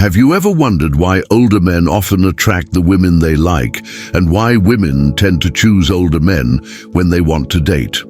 Have you ever wondered why older men often attract the women they like, and why women tend to choose older men when they want to date?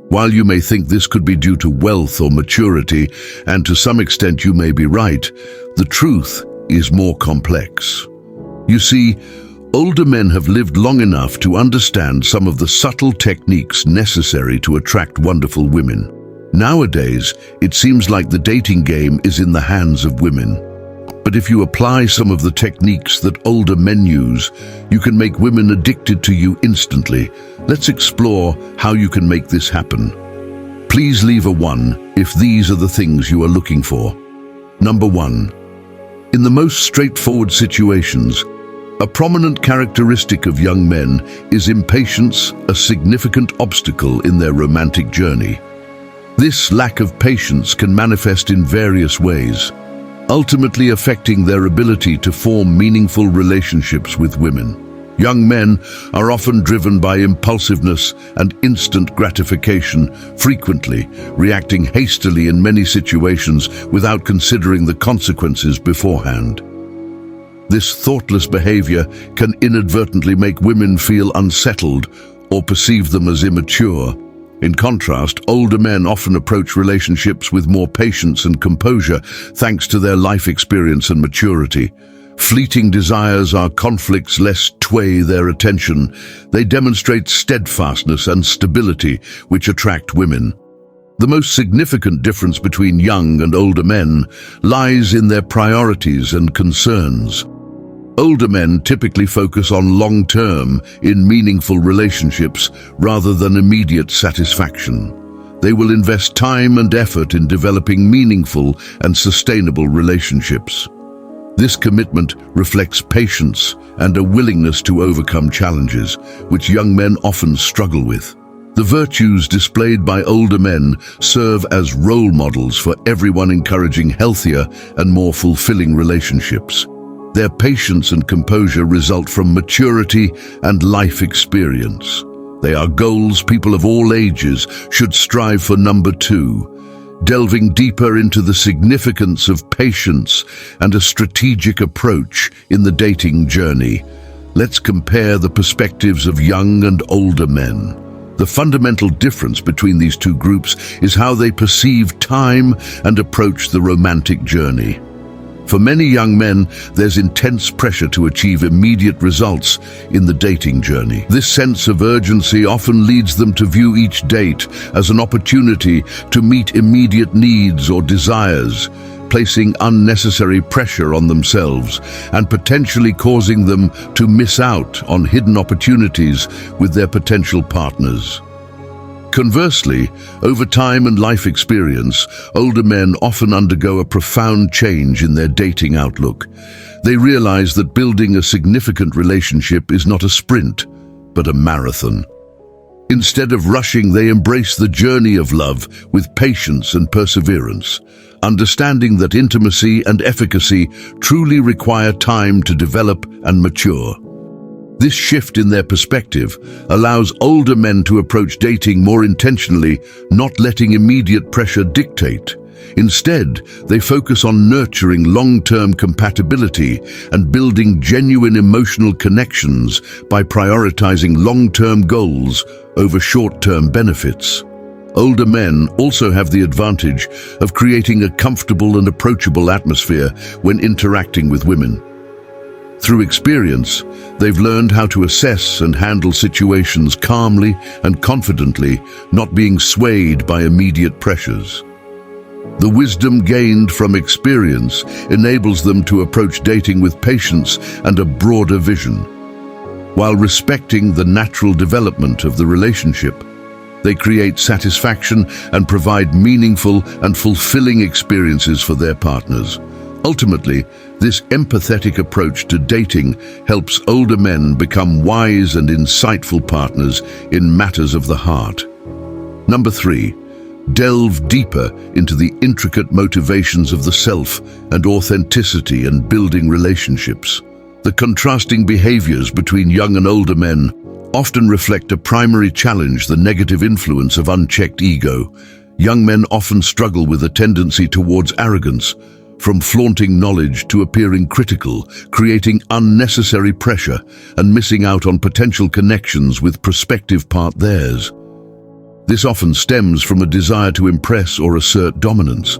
While you may think this could be due to wealth or maturity, and to some extent you may be right, the truth is more complex. You see, older men have lived long enough to understand some of the subtle techniques necessary to attract wonderful women. Nowadays, it seems like the dating game is in the hands of women. But if you apply some of the techniques that older men use, you can make women addicted to you instantly. Let's explore how you can make this happen. Please leave a 1 if these are the things you are looking for. Number 1. In the most straightforward situations, a prominent characteristic of young men is impatience, a significant obstacle in their romantic journey. This lack of patience can manifest in various ways, ultimately affecting their ability to form meaningful relationships with women. Young men are often driven by impulsiveness and instant gratification, frequently reacting hastily in many situations without considering the consequences beforehand. This thoughtless behavior can inadvertently make women feel unsettled or perceive them as immature. In contrast, older men often approach relationships with more patience and composure, thanks to their life experience and maturity. Fleeting desires are conflicts less sway their attention. They demonstrate steadfastness and stability, which attract women. The most significant difference between young and older men lies in their priorities and concerns. Older men typically focus on long-term, in meaningful relationships rather than immediate satisfaction. They will invest time and effort in developing meaningful and sustainable relationships. This commitment reflects patience and a willingness to overcome challenges, which young men often struggle with. The virtues displayed by older men serve as role models for everyone, encouraging healthier and more fulfilling relationships. Their patience and composure result from maturity and life experience. They are goals people of all ages should strive for. Number 2, delving deeper into the significance of patience and a strategic approach in the dating journey. Let's compare the perspectives of young and older men. The fundamental difference between these two groups is how they perceive time and approach the romantic journey. For many young men, there's intense pressure to achieve immediate results in the dating journey. This sense of urgency often leads them to view each date as an opportunity to meet immediate needs or desires, placing unnecessary pressure on themselves and potentially causing them to miss out on hidden opportunities with their potential partners. Conversely, over time and life experience, older men often undergo a profound change in their dating outlook. They realize that building a significant relationship is not a sprint, but a marathon. Instead of rushing, they embrace the journey of love with patience and perseverance, understanding that intimacy and efficacy truly require time to develop and mature. This shift in their perspective allows older men to approach dating more intentionally, not letting immediate pressure dictate. Instead, they focus on nurturing long-term compatibility and building genuine emotional connections by prioritizing long-term goals over short-term benefits. Older men also have the advantage of creating a comfortable and approachable atmosphere when interacting with women. Through experience, they've learned how to assess and handle situations calmly and confidently, not being swayed by immediate pressures. The wisdom gained from experience enables them to approach dating with patience and a broader vision. While respecting the natural development of the relationship, they create satisfaction and provide meaningful and fulfilling experiences for their partners. Ultimately, this empathetic approach to dating helps older men become wise and insightful partners in matters of the heart. Number 3, delve deeper into the intricate motivations of the self and authenticity in building relationships. The contrasting behaviors between young and older men often reflect a primary challenge: the negative influence of unchecked ego. Young men often struggle with a tendency towards arrogance, from flaunting knowledge to appearing critical, creating unnecessary pressure and missing out on potential connections with prospective partners. This often stems from a desire to impress or assert dominance.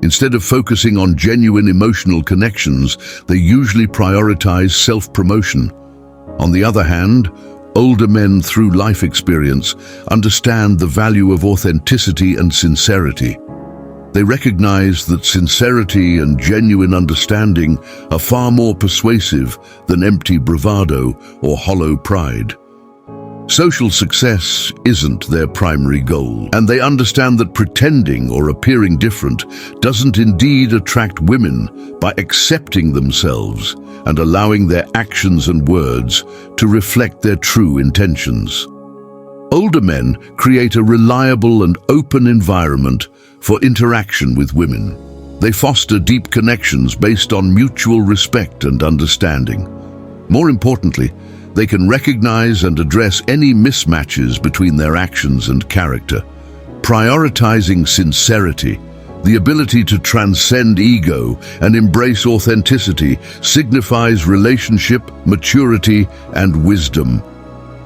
Instead of focusing on genuine emotional connections, they usually prioritize self-promotion. On the other hand, older men through life experience understand the value of authenticity and sincerity. They recognize that sincerity and genuine understanding are far more persuasive than empty bravado or hollow pride. Social success isn't their primary goal, and they understand that pretending or appearing different doesn't indeed attract women by accepting themselves and allowing their actions and words to reflect their true intentions. Older men create a reliable and open environment for interaction with women. They foster deep connections based on mutual respect and understanding. More importantly, they can recognize and address any mismatches between their actions and character. Prioritizing sincerity, the ability to transcend ego and embrace authenticity, signifies relationship, maturity, and wisdom.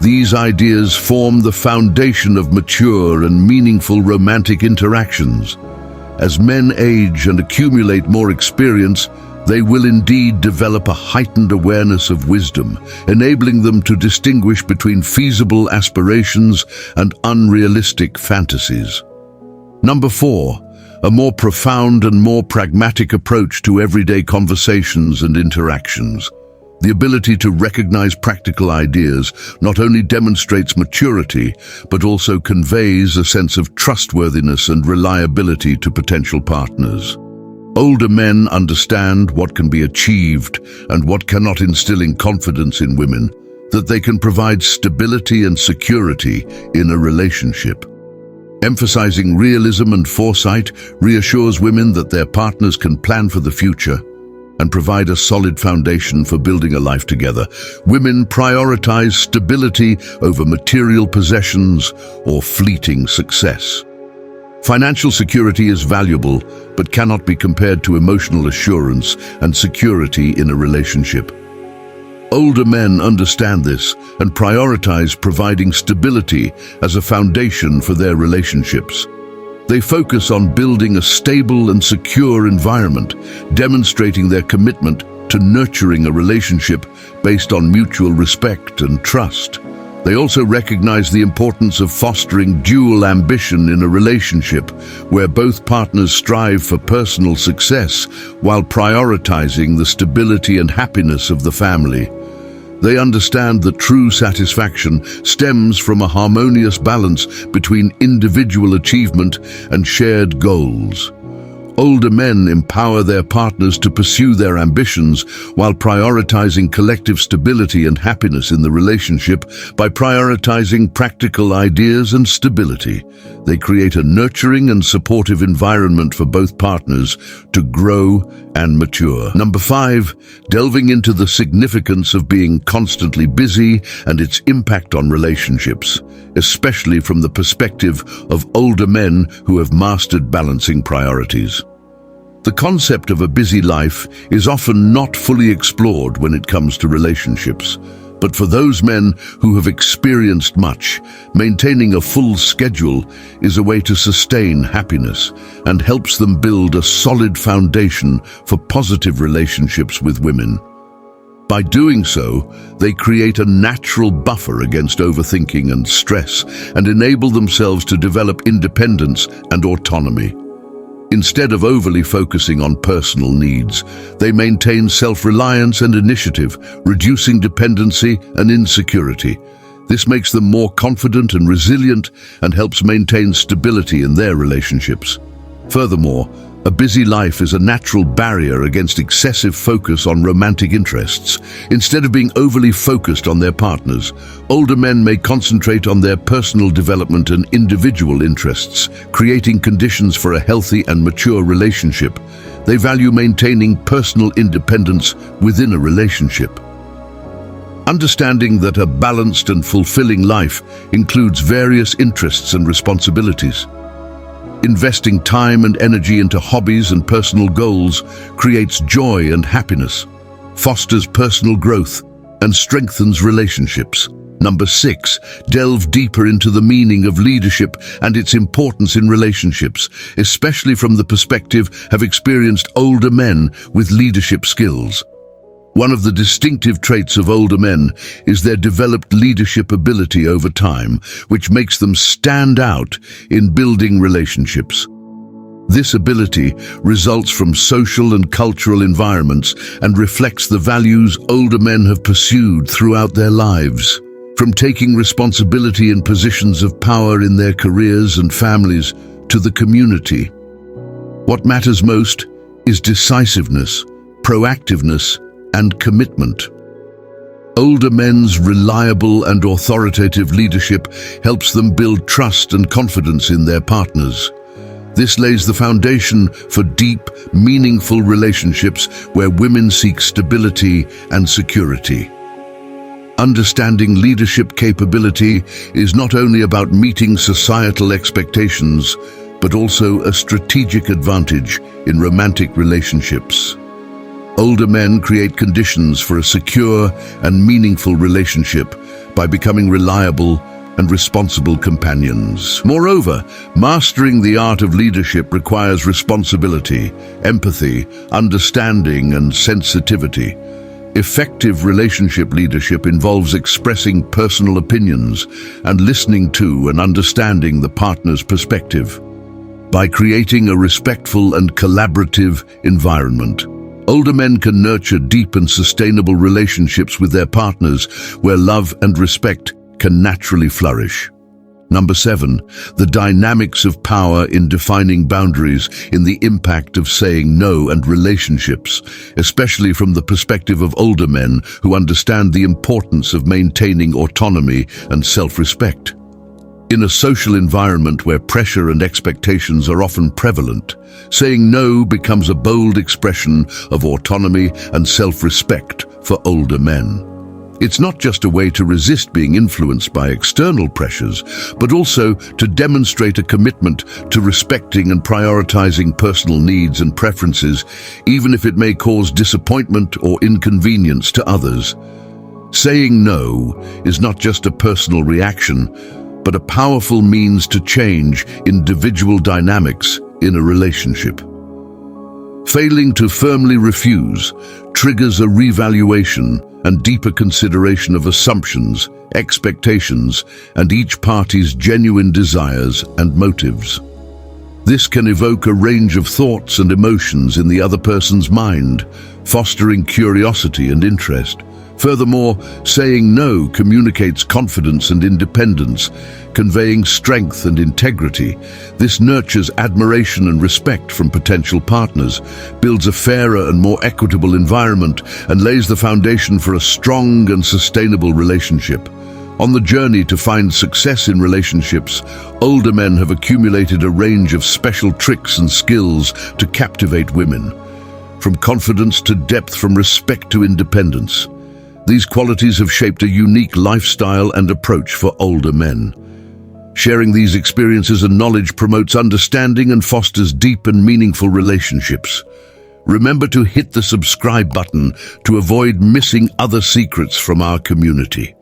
These ideas form the foundation of mature and meaningful romantic interactions. As men age and accumulate more experience, they will indeed develop a heightened awareness of wisdom, enabling them to distinguish between feasible aspirations and unrealistic fantasies. Number 4, a more profound and more pragmatic approach to everyday conversations and interactions. The ability to recognize practical ideas not only demonstrates maturity, but also conveys a sense of trustworthiness and reliability to potential partners. Older men understand what can be achieved and what cannot, instilling confidence in women that they can provide stability and security in a relationship. Emphasizing realism and foresight reassures women that their partners can plan for the future and provide a solid foundation for building a life together. Women prioritize stability over material possessions or fleeting success. Financial security is valuable, but cannot be compared to emotional assurance and security in a relationship. Older men understand this and prioritize providing stability as a foundation for their relationships. They focus on building a stable and secure environment, demonstrating their commitment to nurturing a relationship based on mutual respect and trust. They also recognize the importance of fostering dual ambition in a relationship where both partners strive for personal success while prioritizing the stability and happiness of the family. They understand that true satisfaction stems from a harmonious balance between individual achievement and shared goals. Older men empower their partners to pursue their ambitions while prioritizing collective stability and happiness in the relationship. By prioritizing practical ideas and stability, they create a nurturing and supportive environment for both partners to grow and mature. Number 5, delving into the significance of being constantly busy and its impact on relationships, especially from the perspective of older men who have mastered balancing priorities. The concept of a busy life is often not fully explored when it comes to relationships, but for those men who have experienced much, maintaining a full schedule is a way to sustain happiness and helps them build a solid foundation for positive relationships with women. By doing so, they create a natural buffer against overthinking and stress and enable themselves to develop independence and autonomy. Instead of overly focusing on personal needs, they maintain self-reliance and initiative, reducing dependency and insecurity. This makes them more confident and resilient and helps maintain stability in their relationships. Furthermore, a busy life is a natural barrier against excessive focus on romantic interests. Instead of being overly focused on their partners, older men may concentrate on their personal development and individual interests, creating conditions for a healthy and mature relationship. They value maintaining personal independence within a relationship. Understanding that a balanced and fulfilling life includes various interests and responsibilities. Investing time and energy into hobbies and personal goals creates joy and happiness, fosters personal growth, and strengthens relationships. Number 6, delve deeper into the meaning of leadership and its importance in relationships, especially from the perspective of experienced older men with leadership skills. One of the distinctive traits of older men is their developed leadership ability over time, which makes them stand out in building relationships. This ability results from social and cultural environments and reflects the values older men have pursued throughout their lives. From taking responsibility in positions of power in their careers and families to the community. What matters most is decisiveness, proactiveness, and commitment. Older men's reliable and authoritative leadership helps them build trust and confidence in their partners. This lays the foundation for deep, meaningful relationships where women seek stability and security. Understanding leadership capability is not only about meeting societal expectations, but also a strategic advantage in romantic relationships. Older men create conditions for a secure and meaningful relationship by becoming reliable and responsible companions. Moreover, mastering the art of leadership requires responsibility, empathy, understanding, and sensitivity. Effective relationship leadership involves expressing personal opinions and listening to and understanding the partner's perspective. By creating a respectful and collaborative environment, older men can nurture deep and sustainable relationships with their partners where love and respect can naturally flourish. Number 7, the dynamics of power in defining boundaries in the impact of saying no and relationships, especially from the perspective of older men who understand the importance of maintaining autonomy and self-respect. In a social environment where pressure and expectations are often prevalent, saying no becomes a bold expression of autonomy and self-respect for older men. It's not just a way to resist being influenced by external pressures, but also to demonstrate a commitment to respecting and prioritizing personal needs and preferences, even if it may cause disappointment or inconvenience to others. Saying no is not just a personal reaction, but a powerful means to change individual dynamics in a relationship. Failing to firmly refuse triggers a revaluation and deeper consideration of assumptions, expectations, and each party's genuine desires and motives. This can evoke a range of thoughts and emotions in the other person's mind, fostering curiosity and interest. Furthermore, saying no communicates confidence and independence, conveying strength and integrity. This nurtures admiration and respect from potential partners, builds a fairer and more equitable environment, and lays the foundation for a strong and sustainable relationship. On the journey to find success in relationships, older men have accumulated a range of special tricks and skills to captivate women. From confidence to depth, from respect to independence. These qualities have shaped a unique lifestyle and approach for older men. Sharing these experiences and knowledge promotes understanding and fosters deep and meaningful relationships. Remember to hit the subscribe button to avoid missing other secrets from our community.